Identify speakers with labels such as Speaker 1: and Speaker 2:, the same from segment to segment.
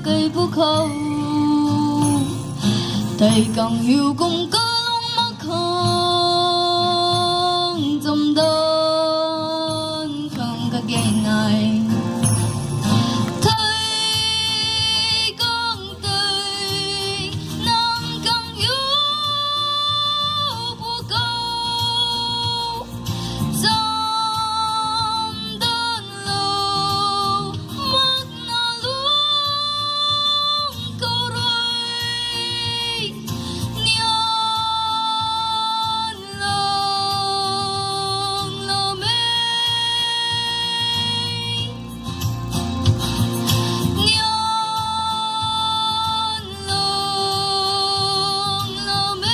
Speaker 1: cây bút khâu thầy càng hiểu cùng cơ long mắc không dòng đơn không các ghé này thầy càng tươi nàng càng hiểu bút khâu dòng đơn lâu mắc na luôn câu rồi nhớ lòng lo mê nhớ lòng lo mê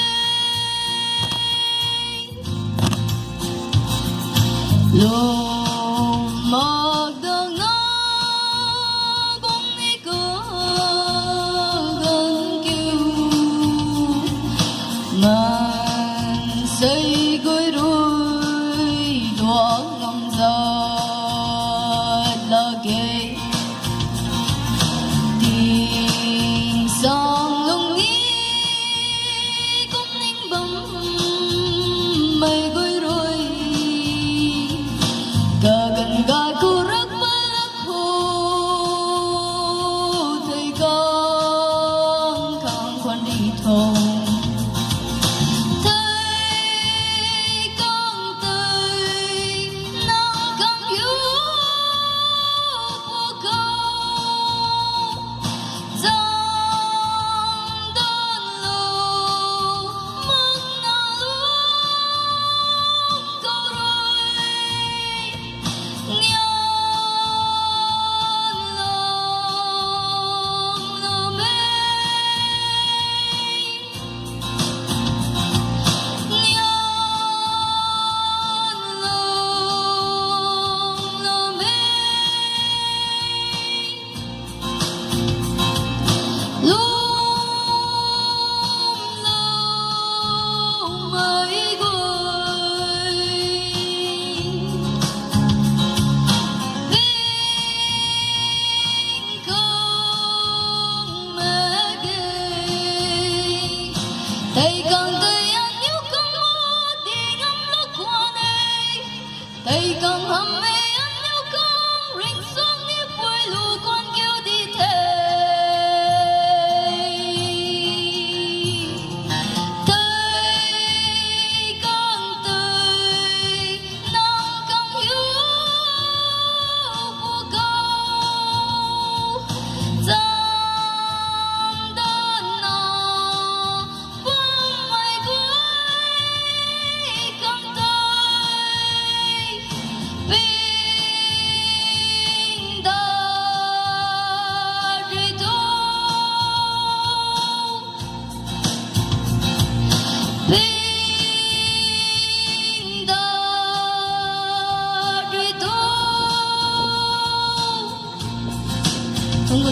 Speaker 1: lúc magdang na bông ni có gần kêu man say gối đuôi đóa ngâm ra là ghê tình sang lung nghi cũng ninh bấm mây gối đuôi gagan ga kurak balak ho thầy con khang quan đi thong thầy con tươi nắng càng yếu của câu dòng đơn lâu mắc na luôn câu rồi nhớ lòng lo mê nhớ lòng lo mê lung lung mây gối tình không mẹ ghê thầy càng tươi anh yêu càng mua đi ngắm lúc qua đây thầy càng hâm mê anh yêu càng rình xuống như vui lù con kêu đi thầy thầy càng tươi nắng càng hiu của câu dòng đơn nào vương mây cuối càng tươi bình đã rơi đâu bình đã rơi đâu tunggu